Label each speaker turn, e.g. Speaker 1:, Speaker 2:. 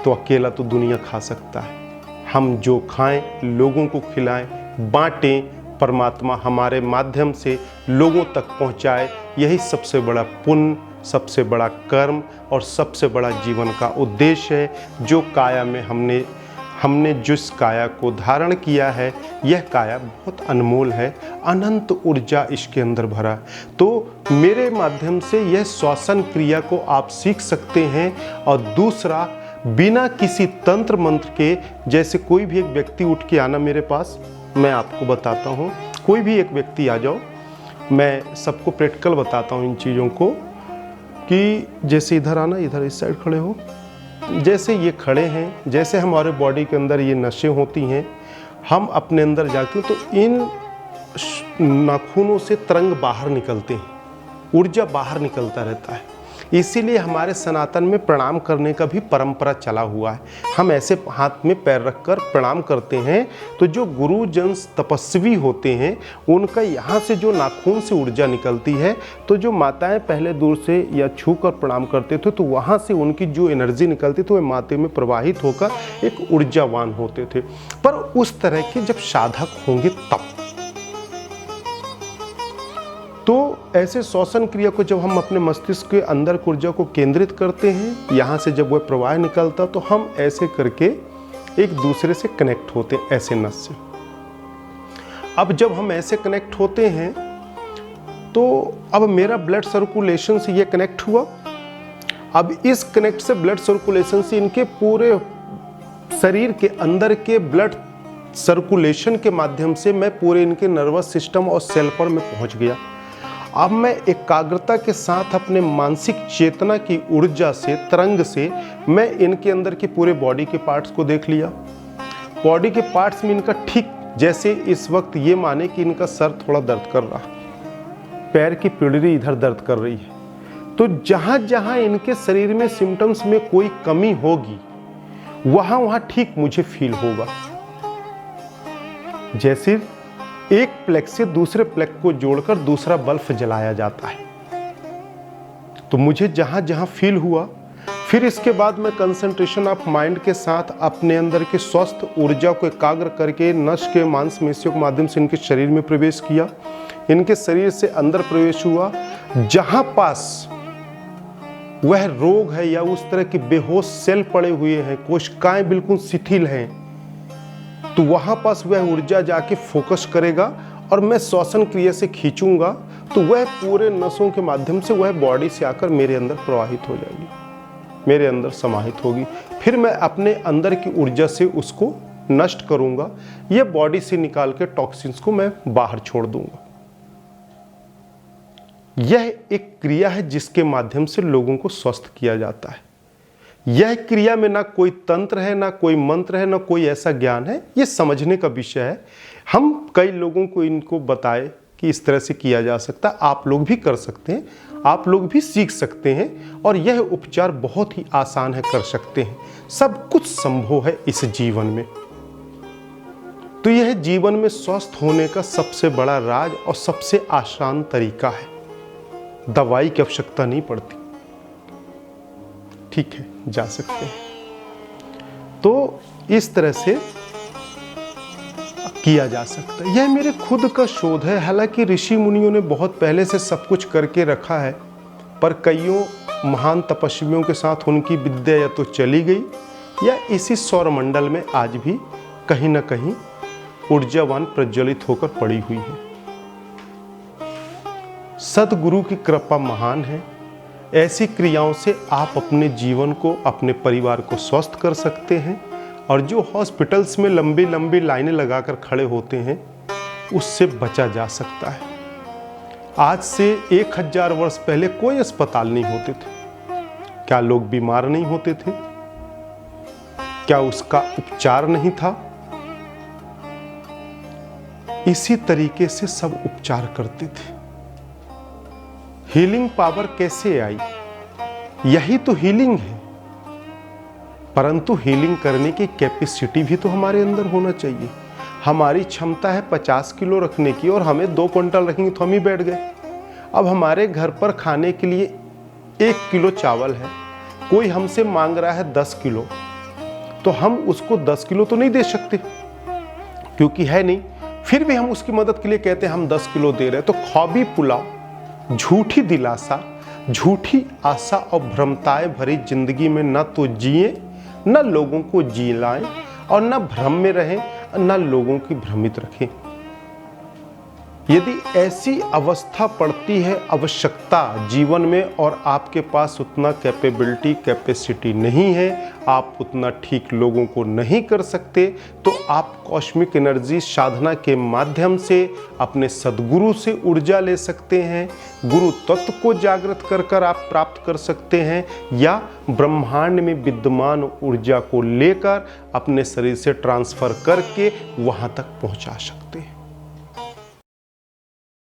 Speaker 1: तो अकेला तो दुनिया खा सकता है। हम जो खाएं लोगों को खिलाएं, बांटें, परमात्मा हमारे माध्यम से लोगों तक पहुंचाए, यही सबसे बड़ा पुण्य, सबसे बड़ा कर्म और सबसे बड़ा जीवन का उद्देश्य है। जो काया में हमने जिस काया को धारण किया है, यह काया बहुत अनमोल है, अनंत ऊर्जा इसके अंदर भरा। तो मेरे माध्यम से यह श्वसन क्रिया को आप सीख सकते हैं। और दूसरा, बिना किसी तंत्र मंत्र के, जैसे कोई भी एक व्यक्ति उठ के आना मेरे पास, मैं आपको बताता हूँ, कोई भी एक व्यक्ति आ जाओ, मैं सबको प्रैक्टिकल बताता हूँ इन चीज़ों को, कि जैसे इधर आना, इधर इस साइड खड़े हो, जैसे ये खड़े हैं, जैसे हमारे बॉडी के अंदर ये नसें होती हैं, हम अपने अंदर जाते हैं तो इन नाखूनों से तरंग बाहर निकलते हैं, ऊर्जा बाहर निकलता रहता है। इसीलिए हमारे सनातन में प्रणाम करने का भी परंपरा चला हुआ है। हम ऐसे हाथ में पैर रखकर प्रणाम करते हैं। तो जो गुरुजन तपस्वी होते हैं, उनका यहाँ से जो नाखून से ऊर्जा निकलती है, तो जो माताएं पहले दूर से या छू कर प्रणाम करते थे, तो वहाँ से उनकी जो एनर्जी निकलती थी, वह माथे में प्रवाहित होकर एक ऊर्जावान होते थे। पर उस तरह के जब साधक होंगे तब, तो ऐसे श्वसन क्रिया को जब हम अपने मस्तिष्क के अंदर ऊर्जा को केंद्रित करते हैं, यहाँ से जब वह प्रवाह निकलता, तो हम ऐसे करके एक दूसरे से कनेक्ट होते हैं, ऐसे नस से। अब जब हम ऐसे कनेक्ट होते हैं, तो अब मेरा ब्लड सर्कुलेशन से ये कनेक्ट हुआ। अब इस कनेक्ट से, ब्लड सर्कुलेशन से, इनके पूरे शरीर के अंदर के ब्लड सर्कुलेशन के माध्यम से मैं पूरे इनके नर्वस सिस्टम और सेल पर मैं पहुँच गया। अब मैं एकाग्रता के साथ अपने मानसिक चेतना की ऊर्जा से, तरंग से, मैं इनके अंदर के पूरे बॉडी के पार्ट्स को देख लिया। बॉडी के पार्ट्स में इनका ठीक, जैसे इस वक्त ये माने कि इनका सर थोड़ा दर्द कर रहा, पैर की पिड़री इधर दर्द कर रही है, तो जहां जहां इनके शरीर में सिम्टम्स में कोई कमी होगी, वहां वहां ठीक मुझे फील होगा। जैसे एक प्लेग से दूसरे प्लेग को जोड़कर दूसरा बल्ब जलाया जाता है, तो मुझे जहां जहां फील हुआ, फिर इसके बाद मैं कंसंट्रेशन ऑफ माइंड के साथ अपने अंदर के स्वस्थ ऊर्जा को एकाग्र करके नस के मांसपेशियों के माध्यम से इनके शरीर में प्रवेश किया। इनके शरीर से अंदर प्रवेश हुआ, जहां पास वह रोग है या उस तरह के बेहोश सेल पड़े हुए हैं, कोशिकाएं बिल्कुल शिथिल हैं, तो वहां पास वह ऊर्जा जाके फोकस करेगा और मैं श्वसन क्रिया से खींचूंगा, तो वह पूरे नसों के माध्यम से वह बॉडी से आकर मेरे अंदर प्रवाहित हो जाएगी, मेरे अंदर समाहित होगी। फिर मैं अपने अंदर की ऊर्जा से उसको नष्ट करूंगा, यह बॉडी से निकाल के टॉक्सिन्स को मैं बाहर छोड़ दूंगा। यह एक क्रिया है जिसके माध्यम से लोगों को स्वस्थ किया जाता है। यह क्रिया में ना कोई तंत्र है, ना कोई मंत्र है, ना कोई ऐसा ज्ञान है, यह समझने का विषय है। हम कई लोगों को इनको बताए कि इस तरह से किया जा सकता है, आप लोग भी कर सकते हैं, आप लोग भी सीख सकते हैं, और यह उपचार बहुत ही आसान है, कर सकते हैं। सब कुछ संभव है इस जीवन में। तो यह जीवन में स्वस्थ होने का सबसे बड़ा राज और सबसे आसान तरीका है। दवाई की आवश्यकता नहीं पड़ती। ठीक है, जा सकते हैं। तो इस तरह से किया जा सकता है। यह मेरे खुद का शोध है। हालांकि ऋषि मुनियों ने बहुत पहले से सब कुछ करके रखा है, पर कईयों महान तपस्वियों के साथ उनकी विद्या या तो चली गई, या इसी सौरमंडल में आज भी कहीं ना कहीं ऊर्जावान प्रज्वलित होकर पड़ी हुई है। सदगुरु की कृपा महान है। ऐसी क्रियाओं से आप अपने जीवन को, अपने परिवार को स्वस्थ कर सकते हैं, और जो हॉस्पिटल्स में लंबी लंबी लाइनें लगाकर खड़े होते हैं, उससे बचा जा सकता है। आज से 1000 वर्ष पहले कोई अस्पताल नहीं होते थे। क्या लोग बीमार नहीं होते थे? क्या उसका उपचार नहीं था? इसी तरीके से सब उपचार करते थे। हीलिंग पावर कैसे आई? यही तो हीलिंग है। परंतु हीलिंग करने की कैपेसिटी भी तो हमारे अंदर होना चाहिए। हमारी क्षमता है 50 किलो रखने की, और हमें 2 क्विंटल रखेंगे तो हम ही बैठ गए। अब हमारे घर पर खाने के लिए 1 किलो चावल है, कोई हमसे मांग रहा है 10 किलो, तो हम उसको 10 किलो तो नहीं दे सकते क्योंकि है नहीं, फिर भी हम उसकी मदद के लिए कहते हैं हम 10 किलो दे रहे हैं। तो ख्वाबी पुलाव, झूठी दिलासा, झूठी आशा और भ्रमताएं भरी जिंदगी में न तो जिए, न लोगों को जिलाएं और न भ्रम में रहें, न लोगों की भ्रमित रखें। यदि ऐसी अवस्था पड़ती है, आवश्यकता जीवन में, और आपके पास उतना कैपेसिटी नहीं है, आप उतना ठीक लोगों को नहीं कर सकते, तो आप कॉस्मिक एनर्जी साधना के माध्यम से अपने सद्गुरु से ऊर्जा ले सकते हैं। गुरु तत्व को जागृत कर आप प्राप्त कर सकते हैं, या ब्रह्मांड में विद्यमान ऊर्जा को लेकर अपने शरीर से ट्रांसफर करके वहां तक पहुंचा सकते हैं।